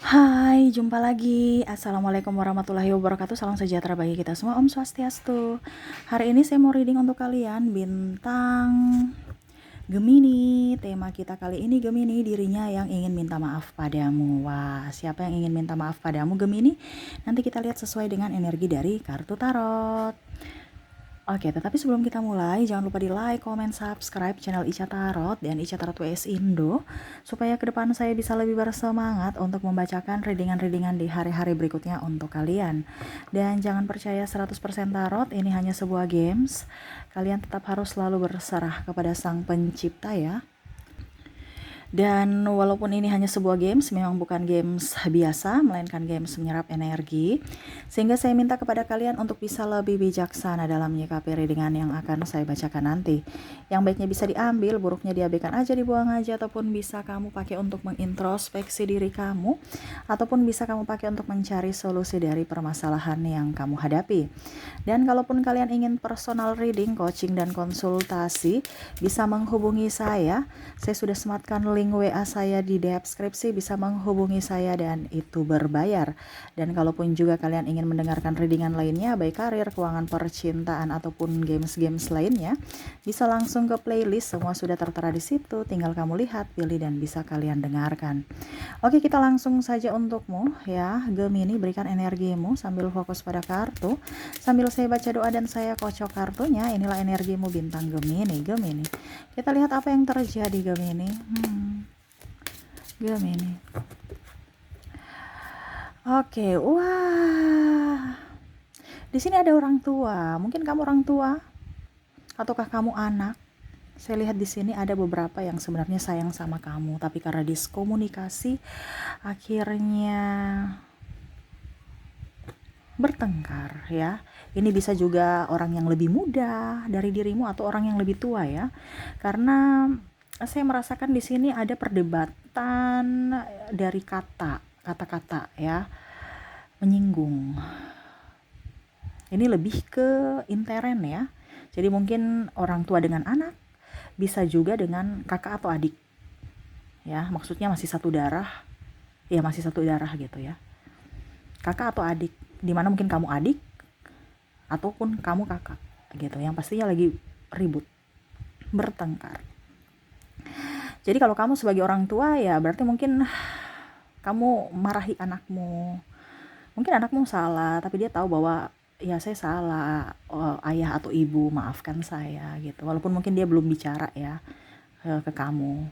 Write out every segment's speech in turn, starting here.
Hai, jumpa lagi. Assalamualaikum warahmatullahi wabarakatuh. Salam sejahtera bagi kita semua. Om Swastiastu. Hari ini saya mau reading untuk kalian bintang Gemini. Tema kita kali ini Gemini, dirinya yang ingin minta maaf padamu. Wah, siapa yang ingin minta maaf padamu Gemini? Nanti kita lihat sesuai dengan energi dari kartu tarot. Oke, tetapi sebelum kita mulai, jangan lupa di like, comment, subscribe channel Ica Tarot dan Ica Tarot WS Indo, supaya ke depan saya bisa lebih bersemangat untuk membacakan readingan-readingan di hari-hari berikutnya untuk kalian. Dan jangan percaya 100% tarot, ini hanya sebuah games. Kalian tetap harus selalu berserah kepada Sang Pencipta ya. Dan walaupun ini hanya sebuah games, memang bukan games biasa, melainkan games menyerap energi. Sehingga saya minta kepada kalian untuk bisa lebih bijaksana dalam menyikapi readingan yang akan saya bacakan nanti. Yang baiknya bisa diambil, buruknya diabaikan aja, dibuang aja, ataupun bisa kamu pakai untuk mengintrospeksi diri kamu, ataupun bisa kamu pakai untuk mencari solusi dari permasalahan yang kamu hadapi. Dan kalaupun kalian ingin personal reading, coaching, dan konsultasi, bisa menghubungi saya. Saya sudah sematkan link WA saya di deskripsi, bisa menghubungi saya dan itu berbayar. Dan kalaupun juga kalian ingin mendengarkan readingan lainnya, baik karir, keuangan, percintaan, ataupun games-games lainnya, bisa langsung ke playlist, semua sudah tertera di situ, tinggal kamu lihat, pilih, dan bisa kalian dengarkan. Oke, kita langsung saja untukmu ya, Gemini, berikan energimu sambil fokus pada kartu. Sambil saya baca doa dan saya kocok kartunya, inilah energimu bintang Gemini. Kita lihat apa yang terjadi Gemini. Gemini. Oke, wah. Di sini ada orang tua. Mungkin kamu orang tua ataukah kamu anak? Saya lihat di sini ada beberapa yang sebenarnya sayang sama kamu, tapi karena diskomunikasi akhirnya bertengkar ya. Ini bisa juga orang yang lebih muda dari dirimu atau orang yang lebih tua ya. Karena saya merasakan di sini ada perdebatan dari kata-kata ya, menyinggung. Ini lebih ke intern ya. Jadi mungkin orang tua dengan anak, bisa juga dengan kakak atau adik. Ya, maksudnya masih satu darah. Ya, masih satu darah gitu ya. Kakak atau adik, dimana mungkin kamu adik ataupun kamu kakak gitu. Yang pastinya lagi ribut, bertengkar. Jadi kalau kamu sebagai orang tua ya berarti mungkin kamu marahi anakmu. Mungkin anakmu salah, tapi dia tahu bahwa ya saya salah, ayah atau ibu maafkan saya gitu. Walaupun mungkin dia belum bicara ya ke kamu,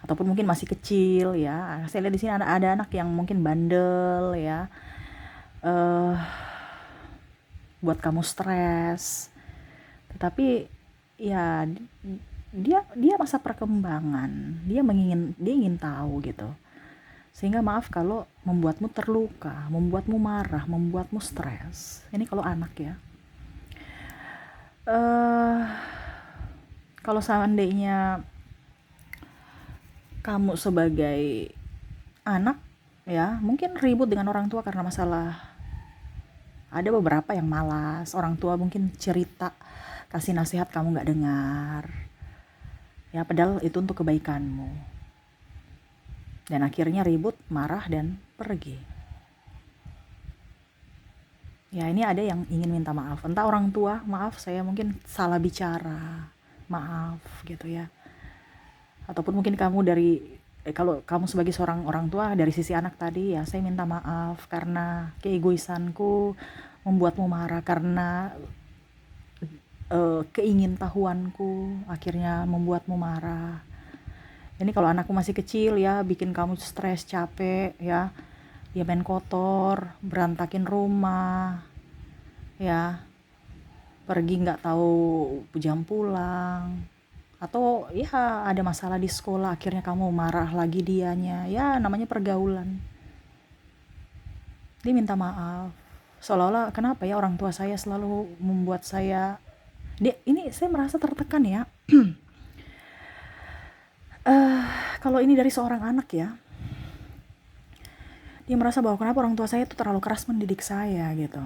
ataupun mungkin masih kecil ya. Saya lihat di sini ada anak yang mungkin bandel ya, eh buat kamu stres. Tetapi ya dia masa perkembangan, dia ingin tahu gitu. Sehingga maaf kalau membuatmu terluka, membuatmu marah, membuatmu stres. Ini kalau anak ya. Kalau seandainya kamu sebagai anak ya, mungkin ribut dengan orang tua karena masalah. Ada beberapa yang malas, orang tua mungkin cerita, kasih nasihat kamu gak dengar. Ya padahal itu untuk kebaikanmu. Dan akhirnya ribut, marah, dan pergi. Ya ini ada yang ingin minta maaf. Entah orang tua, maaf saya mungkin salah bicara, maaf gitu ya. Ataupun mungkin kamu kalau kamu sebagai seorang orang tua dari sisi anak tadi ya, saya minta maaf karena keegoisanku membuatmu marah, karena keingintahuanku akhirnya membuatmu marah. Ini kalau anakku masih kecil ya, bikin kamu stres, capek ya. Dia main kotor, berantakin rumah ya, pergi nggak tahu jam pulang, atau ya ada masalah di sekolah, akhirnya kamu marah lagi dianya. Ya namanya pergaulan. Dia minta maaf, seolah-olah kenapa ya orang tua saya selalu membuat saya, ini saya merasa tertekan ya. Kalau ini dari seorang anak ya, dia merasa bahwa kenapa orang tua saya itu terlalu keras mendidik saya gitu.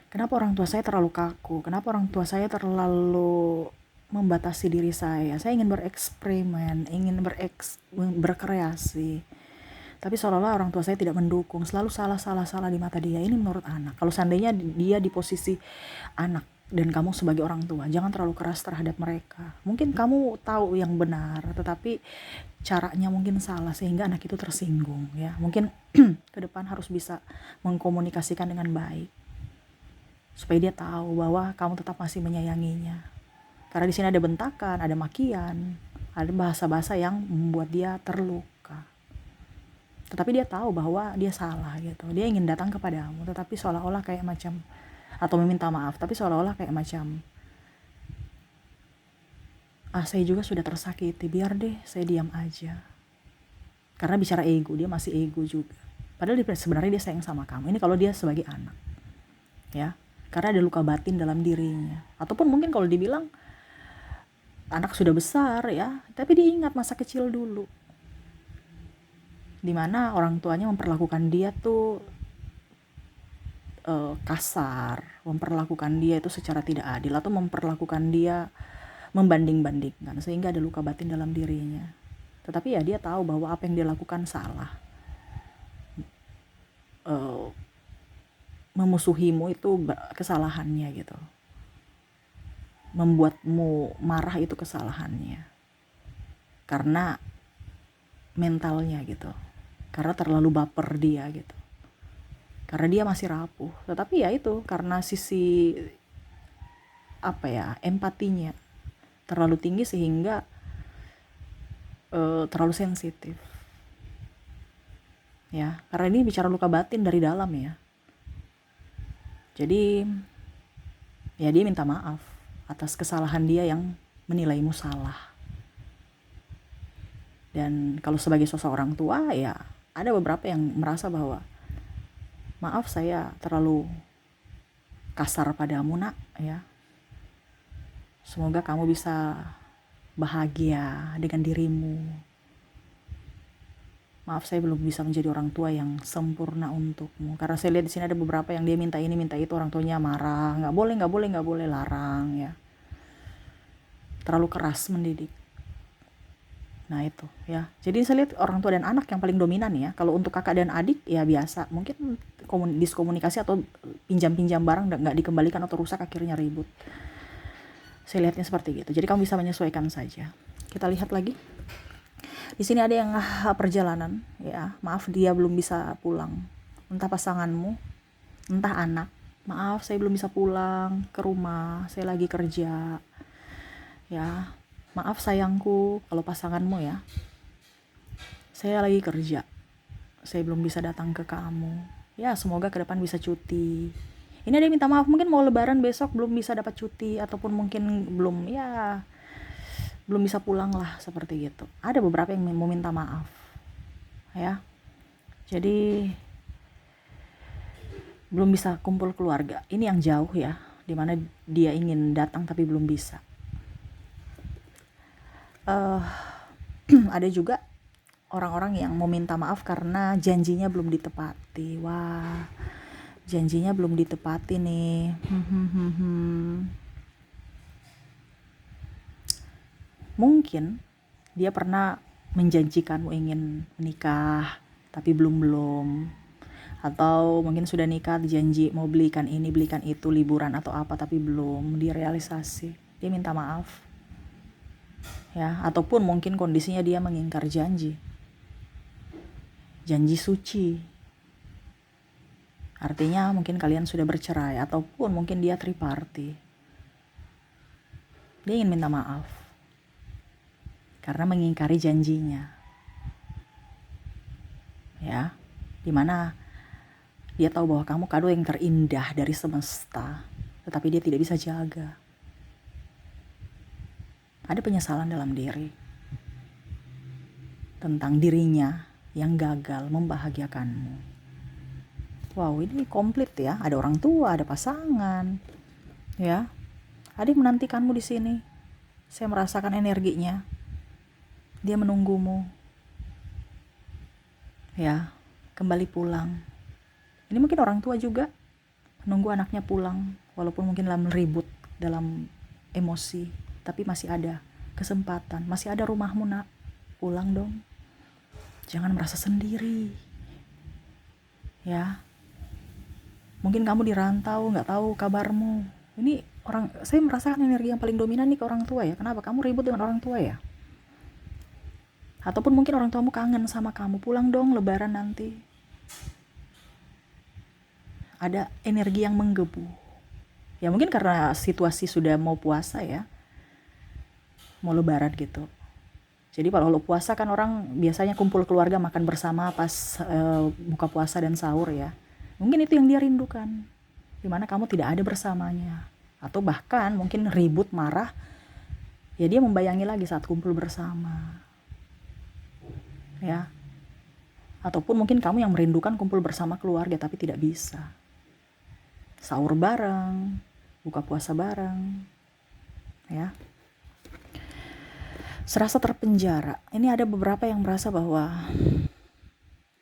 Kenapa orang tua saya terlalu kaku? Kenapa orang tua saya terlalu membatasi diri saya? Saya ingin bereksperimen, ingin berkreasi. Tapi seolah-olah orang tua saya tidak mendukung, selalu salah di mata dia. Ini menurut anak. Kalau seandainya dia di posisi anak dan kamu sebagai orang tua, jangan terlalu keras terhadap mereka. Mungkin kamu tahu yang benar, tetapi caranya mungkin salah sehingga anak itu tersinggung ya. Mungkin ke depan harus bisa mengkomunikasikan dengan baik supaya dia tahu bahwa kamu tetap masih menyayanginya. Karena di sini ada bentakan, ada makian, ada bahasa-bahasa yang membuat dia terluka. Tetapi dia tahu bahwa dia salah gitu. Dia ingin datang kepadamu, tetapi seolah-olah kayak macam, atau meminta maaf, tapi seolah-olah kayak macam, saya juga sudah tersakiti, biar deh saya diam aja. Karena bicara ego, dia masih ego juga. Padahal sebenarnya dia sayang sama kamu. Ini kalau dia sebagai anak, ya. Karena ada luka batin dalam dirinya. Ataupun mungkin kalau dibilang anak sudah besar ya, tapi dia ingat masa kecil dulu, dimana orang tuanya memperlakukan dia tuh kasar, memperlakukan dia itu secara tidak adil, atau memperlakukan dia membanding-bandingkan, sehingga ada luka batin dalam dirinya. Tetapi ya dia tahu bahwa apa yang dia lakukan salah. Memusuhimu itu kesalahannya gitu. Membuatmu marah itu kesalahannya. Karena mentalnya gitu. Karena terlalu baper dia gitu. Karena dia masih rapuh. Tetapi ya itu karena sisi empatinya terlalu tinggi sehingga terlalu sensitif. Ya, karena ini bicara luka batin dari dalam ya. Jadi ya dia minta maaf atas kesalahan dia yang menilaimu salah. Dan kalau sebagai sosok orang tua ya ada beberapa yang merasa bahwa maaf saya terlalu kasar padamu nak ya. Semoga kamu bisa bahagia dengan dirimu. Maaf saya belum bisa menjadi orang tua yang sempurna untukmu. Karena saya lihat di sini ada beberapa yang dia minta ini minta itu, orang tuanya marah, nggak boleh, larang ya. Terlalu keras mendidik. Nah itu ya. Jadi saya lihat orang tua dan anak yang paling dominan ya. Kalau untuk kakak dan adik ya biasa, mungkin diskomunikasi atau pinjam-pinjam barang nggak dikembalikan atau rusak akhirnya ribut. Saya lihatnya seperti gitu. Jadi kamu bisa menyesuaikan saja. Kita lihat lagi. Di sini ada yang perjalanan ya. Maaf dia belum bisa pulang. Entah pasanganmu, entah anak. Maaf saya belum bisa pulang ke rumah. Saya lagi kerja. Ya. Maaf sayangku, kalau pasanganmu ya. Saya lagi kerja. Saya belum bisa datang ke kamu. Ya, semoga ke depan bisa cuti. Ini ada yang minta maaf, mungkin mau lebaran besok belum bisa dapat cuti, ataupun mungkin belum bisa pulang lah, seperti gitu. Ada beberapa yang mau minta maaf. Ya. Jadi belum bisa kumpul keluarga. Ini yang jauh ya, dimana dia ingin datang tapi belum bisa. Ada juga orang-orang yang mau minta maaf karena janjinya belum ditepati. Wah, janjinya belum ditepati nih. Mungkin dia pernah menjanjikanmu ingin menikah tapi belum. Atau mungkin sudah nikah, janji mau belikan ini, belikan itu, liburan atau apa, tapi belum direalisasi. Dia minta maaf. Ya, ataupun mungkin kondisinya dia mengingkar janji suci. Artinya mungkin kalian sudah bercerai, ataupun mungkin dia triparty. Dia ingin minta maaf karena mengingkari janjinya. Ya, dimana dia tahu bahwa kamu kado yang terindah dari semesta, tetapi dia tidak bisa jaga. Ada penyesalan dalam diri tentang dirinya yang gagal membahagiakanmu. Wow, ini komplit ya. Ada orang tua, ada pasangan, ya. Ada yang menantikanmu di sini. Saya merasakan energinya. Dia menunggumu. Ya, kembali pulang. Ini mungkin orang tua juga menunggu anaknya pulang, walaupun mungkin dalam ribut, dalam emosi. Tapi masih ada kesempatan, masih ada rumahmu nak, pulang dong. Jangan merasa sendiri. Ya. Mungkin kamu di rantau, nggak tahu kabarmu. Ini saya merasakan energi yang paling dominan nih ke orang tua ya. Kenapa? Kamu ribut dengan orang tua ya? Ataupun mungkin orang tuamu kangen sama kamu. Pulang dong lebaran nanti. Ada energi yang menggebu. Ya mungkin karena situasi sudah mau puasa ya. Mau lebaran gitu. Jadi kalau puasa kan orang biasanya kumpul keluarga makan bersama pas buka puasa dan sahur ya. Mungkin itu yang dia rindukan. Dimana kamu tidak ada bersamanya. Atau bahkan mungkin ribut, marah. Ya dia membayangi lagi saat kumpul bersama. Ya. Ataupun mungkin kamu yang merindukan kumpul bersama keluarga tapi tidak bisa. Sahur bareng, buka puasa bareng. Ya. Serasa terpenjara. Ini ada beberapa yang merasa bahwa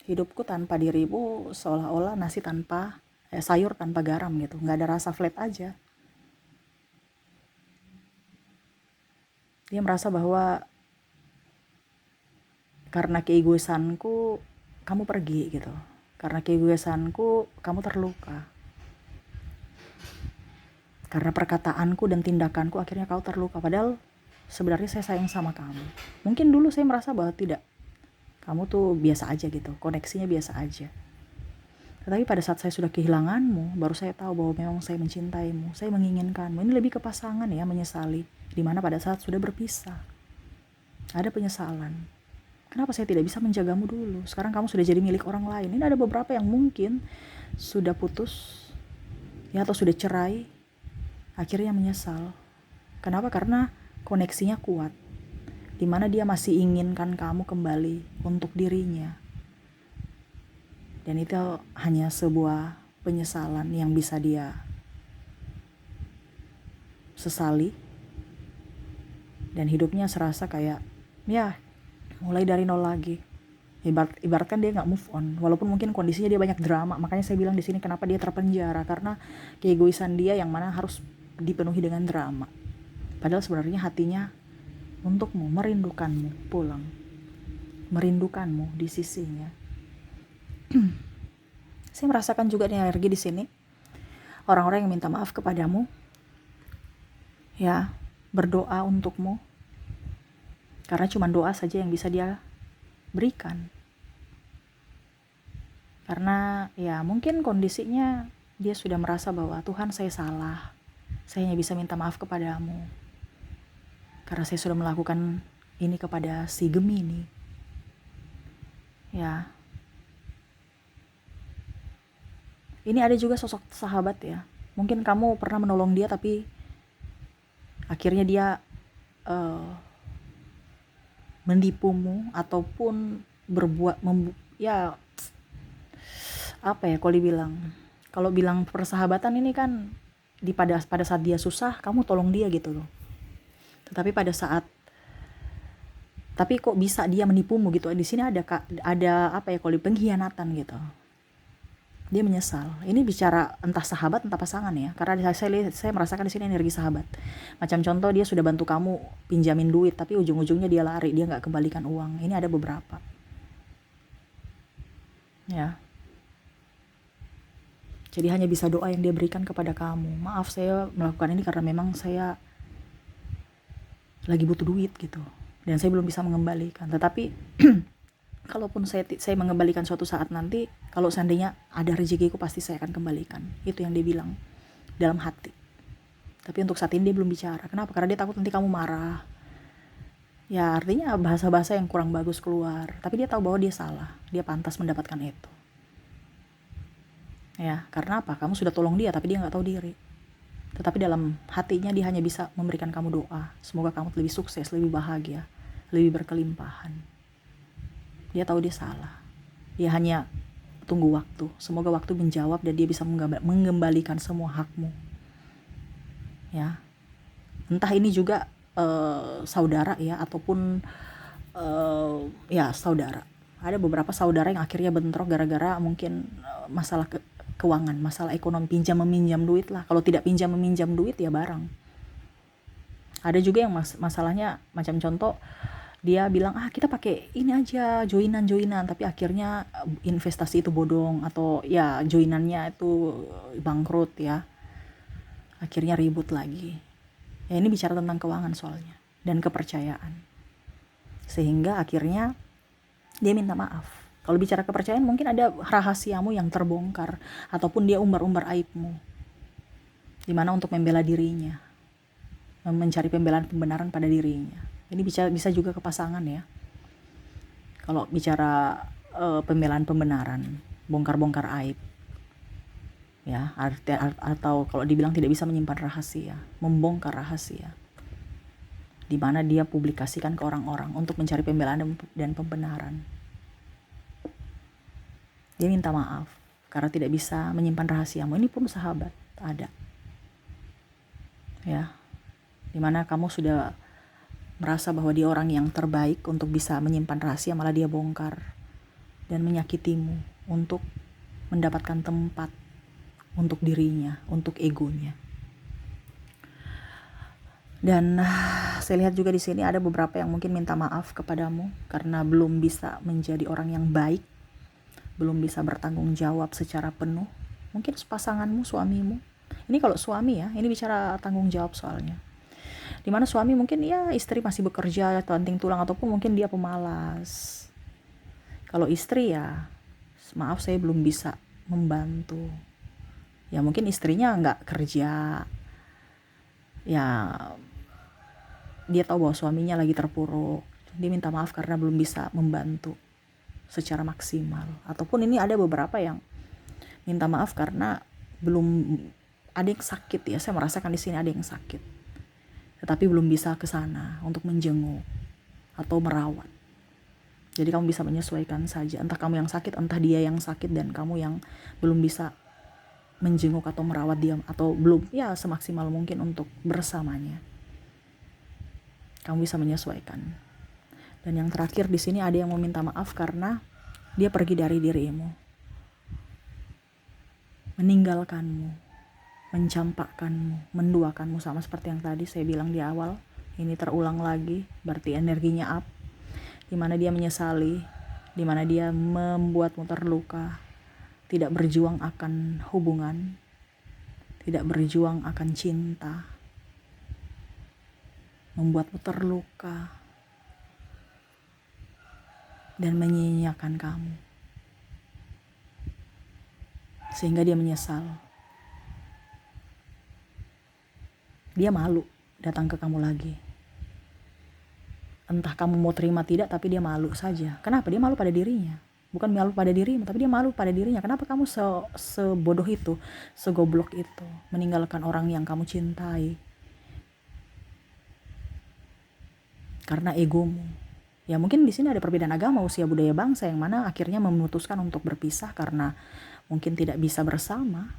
hidupku tanpa dirimu seolah-olah nasi tanpa sayur tanpa garam gitu, nggak ada rasa, flat aja. Dia merasa bahwa karena keegoisanku kamu pergi gitu, karena keegoisanku kamu terluka, karena perkataanku dan tindakanku akhirnya kau terluka. Padahal sebenarnya saya sayang sama kamu. Mungkin dulu saya merasa bahwa tidak, kamu tuh biasa aja gitu, koneksinya biasa aja. Tetapi pada saat saya sudah kehilanganmu, baru saya tahu bahwa memang saya mencintaimu, saya menginginkanmu. Ini lebih ke pasangan ya, menyesali. Dimana pada saat sudah berpisah, ada penyesalan. Kenapa saya tidak bisa menjagamu dulu? Sekarang kamu sudah jadi milik orang lain. Ini ada beberapa yang mungkin sudah putus, ya atau sudah cerai, akhirnya menyesal. Kenapa? Karena koneksinya kuat. Dimana dia masih inginkan kamu kembali untuk dirinya. Dan itu hanya sebuah penyesalan yang bisa dia sesali. Dan hidupnya serasa kayak, ya mulai dari nol lagi. Ibaratkan dia gak move on. Walaupun mungkin kondisinya dia banyak drama. Makanya saya bilang di sini kenapa dia terpenjara. Karena keegoisan dia yang mana harus dipenuhi dengan drama. Padahal sebenarnya hatinya untukmu, merindukanmu pulang. Merindukanmu di sisinya. Saya merasakan juga energi di sini. Orang-orang yang minta maaf kepadamu. Ya, berdoa untukmu. Karena cuma doa saja yang bisa dia berikan. Karena ya mungkin kondisinya dia sudah merasa bahwa Tuhan saya salah. Saya hanya bisa minta maaf kepadamu. Karena saya sudah melakukan ini kepada si Gemini. Ya. Ini ada juga sosok sahabat ya. Mungkin kamu pernah menolong dia tapi akhirnya dia menipumu ataupun berbuat kalau bilang persahabatan ini kan pada saat dia susah kamu tolong dia gitu loh. Tetapi tapi kok bisa dia menipumu gitu. Di sini ada pengkhianatan gitu. Dia menyesal. Ini bicara entah sahabat entah pasangan ya. Karena saya merasakan di sini energi sahabat. Macam contoh dia sudah bantu kamu pinjamin duit tapi ujung-ujungnya dia lari, dia nggak kembalikan uang. Ini ada beberapa. Ya. Jadi hanya bisa doa yang dia berikan kepada kamu. Maaf saya melakukan ini karena memang saya lagi butuh duit gitu. Dan saya belum bisa mengembalikan. Tetapi kalaupun saya mengembalikan suatu saat nanti, kalau seandainya ada rezekiku pasti saya akan kembalikan. Itu yang dia bilang dalam hati. Tapi untuk saat ini dia belum bicara. Kenapa? Karena dia takut nanti kamu marah. Ya artinya bahasa-bahasa yang kurang bagus keluar. Tapi dia tahu bahwa dia salah. Dia pantas mendapatkan itu. Ya, karena apa? Kamu sudah tolong dia tapi dia gak tahu diri. Tetapi dalam hatinya dia hanya bisa memberikan kamu doa. Semoga kamu lebih sukses, lebih bahagia, lebih berkelimpahan. Dia tahu dia salah. Dia hanya tunggu waktu. Semoga waktu menjawab dan dia bisa mengembalikan semua hakmu. Ya. Entah ini juga saudara ya ataupun saudara. Ada beberapa saudara yang akhirnya bentrok gara-gara mungkin masalah keuangan, masalah ekonomi, pinjam meminjam duit lah. Kalau tidak pinjam meminjam duit ya barang. Ada juga yang masalahnya macam contoh Dia bilang kita pakai ini aja, joinan, tapi akhirnya investasi itu bodong, atau ya joinannya itu bangkrut ya, akhirnya ribut lagi. Ya ini bicara tentang keuangan soalnya dan kepercayaan, sehingga akhirnya dia minta maaf. Kalau bicara kepercayaan mungkin ada rahasiamu yang terbongkar, ataupun dia umbar-umbar aibmu, dimana untuk membela dirinya, mencari pembenaran pada dirinya. Ini bisa juga ke pasangan ya. Kalau bicara pembelaan pembenaran, bongkar-bongkar aib ya, atau kalau dibilang tidak bisa menyimpan rahasia, membongkar rahasia, di mana dia publikasikan ke orang-orang untuk mencari pembelaan dan pembenaran. Dia minta maaf karena tidak bisa menyimpan rahasiamu. Ini pun sahabat ada ya, dimana kamu sudah merasa bahwa dia orang yang terbaik untuk bisa menyimpan rahasia, malah dia bongkar dan menyakitimu untuk mendapatkan tempat untuk dirinya, untuk egonya. Dan saya lihat juga di sini ada beberapa yang mungkin minta maaf kepadamu karena belum bisa menjadi orang yang baik, belum bisa bertanggung jawab secara penuh. Mungkin pasanganmu, suamimu. Ini kalau suami ya, ini bicara tanggung jawab soalnya. Dimana suami mungkin ya istri masih bekerja banting tulang, ataupun mungkin dia pemalas. Kalau istri ya, maaf saya belum bisa membantu. Ya mungkin istrinya nggak kerja, ya dia tahu bahwa suaminya lagi terpuruk, dia minta maaf karena belum bisa membantu secara maksimal. Ataupun ini ada beberapa yang minta maaf karena belum, ada yang sakit ya, saya merasakan di sini ada yang sakit, tetapi belum bisa ke sana untuk menjenguk atau merawat. Jadi kamu bisa menyesuaikan saja, entah kamu yang sakit, entah dia yang sakit dan kamu yang belum bisa menjenguk atau merawat dia, atau belum ya semaksimal mungkin untuk bersamanya. Kamu bisa menyesuaikan. Dan yang terakhir di sini ada yang meminta maaf karena dia pergi dari dirimu, meninggalkanmu, mencampakkanmu, menduakanmu, sama seperti yang tadi saya bilang di awal. Ini terulang lagi, berarti energinya up, dimana dia menyesali, dimana dia membuatmu terluka, tidak berjuang akan hubungan, tidak berjuang akan cinta, membuatmu terluka dan menyia-nyiakan kamu, sehingga dia menyesal. Dia malu datang ke kamu lagi. Entah kamu mau terima tidak, tapi dia malu saja. Kenapa? Dia malu pada dirinya. Bukan malu pada dirimu, tapi dia malu pada dirinya. Kenapa kamu sebodoh itu, segoblok itu, meninggalkan orang yang kamu cintai karena egomu? Ya mungkin di sini ada perbedaan agama, usia, budaya, bangsa, yang mana akhirnya memutuskan untuk berpisah karena mungkin tidak bisa bersama.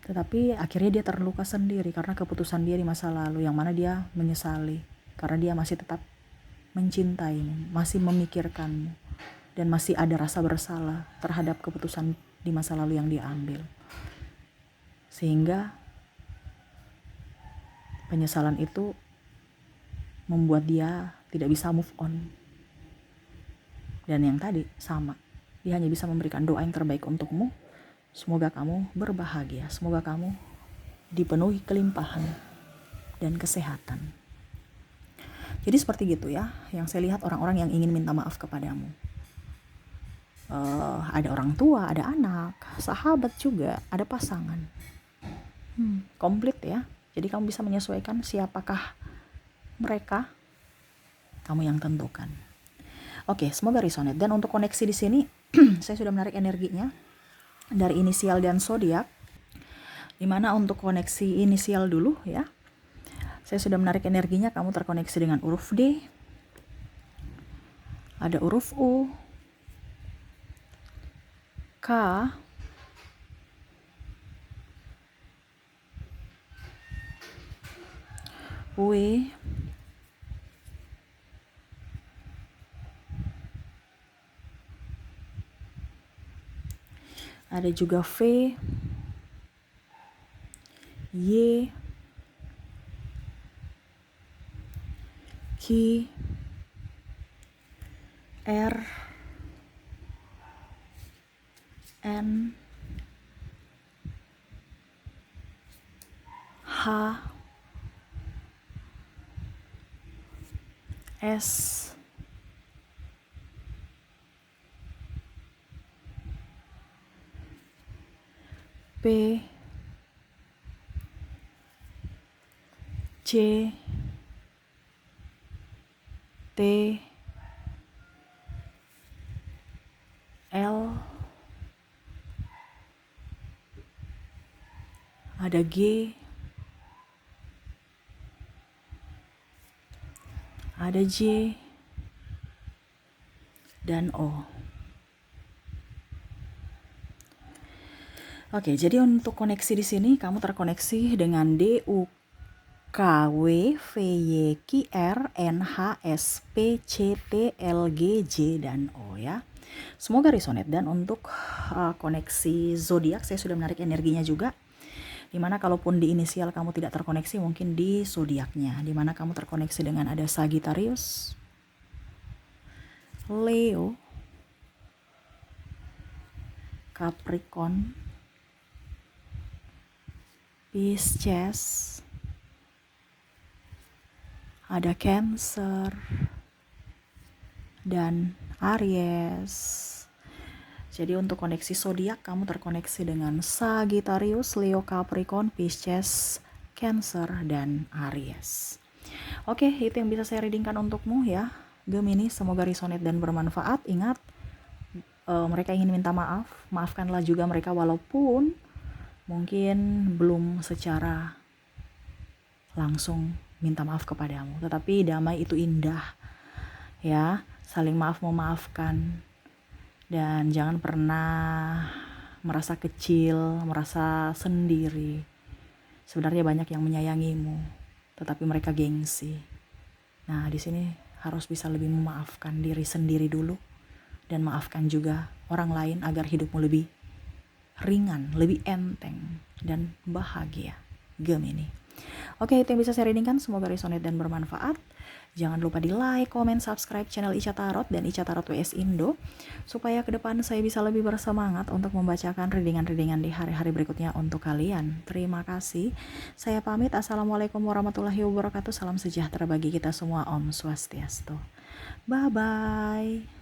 Tetapi akhirnya dia terluka sendiri karena keputusan dia di masa lalu, yang mana dia menyesali karena dia masih tetap mencintaimu, masih memikirkanmu, dan masih ada rasa bersalah terhadap keputusan di masa lalu yang dia ambil. Sehingga penyesalan itu membuat dia tidak bisa move on. Dan yang tadi sama, dia hanya bisa memberikan doa yang terbaik untukmu. Semoga kamu berbahagia, semoga kamu dipenuhi kelimpahan dan kesehatan. Jadi seperti gitu ya, yang saya lihat orang-orang yang ingin minta maaf kepadamu. Ada orang tua, ada anak, sahabat juga, ada pasangan. Komplit ya. Jadi kamu bisa menyesuaikan siapakah mereka, kamu yang tentukan. Oke, semoga resonate. Dan untuk koneksi di sini, saya sudah menarik energinya dari inisial dan zodiak. Dimana untuk koneksi inisial dulu ya, saya sudah menarik energinya. Kamu terkoneksi dengan huruf D, ada huruf U, K, W, ada juga V, Y, Q, Q R N H S P C T L, ada G, ada J, dan O. Oke, jadi untuk koneksi di sini kamu terkoneksi dengan D, U, K, W, V, Y, Q, R, N, H, S, P, C, T, L, G, J, dan O ya. Semoga resonate. Dan untuk koneksi zodiak saya sudah menarik energinya juga. Dimana kalaupun di inisial kamu tidak terkoneksi, mungkin di zodiaknya. Dimana kamu terkoneksi dengan ada Sagittarius, Leo, Capricorn, Pisces, ada Cancer, dan Aries. Jadi untuk koneksi zodiak kamu terkoneksi dengan Sagittarius, Leo, Capricorn, Pisces, Cancer, dan Aries. Oke, itu yang bisa saya readingkan untukmu ya, Gemini. Semoga resonate dan bermanfaat. Ingat, mereka ingin minta maaf, maafkanlah juga mereka walaupun mungkin belum secara langsung minta maaf kepadamu, tetapi damai itu indah ya, saling maaf memaafkan, dan jangan pernah merasa kecil, merasa sendiri. Sebenarnya banyak yang menyayangimu, tetapi mereka gengsi. Nah, di sini harus bisa lebih memaafkan diri sendiri dulu dan maafkan juga orang lain agar hidupmu lebih ringan, lebih enteng dan bahagia, Gemini. Oke, itu yang bisa saya readingkan. Semoga resonate dan bermanfaat. Jangan lupa di like, comment, subscribe channel Ica Tarot dan Ica Tarot WS Indo, supaya ke depan saya bisa lebih bersemangat untuk membacakan readingan-readingan di hari-hari berikutnya untuk kalian. Terima kasih. Saya pamit. Assalamualaikum warahmatullahi wabarakatuh. Salam sejahtera bagi kita semua. Om Swastiastu. Bye-bye.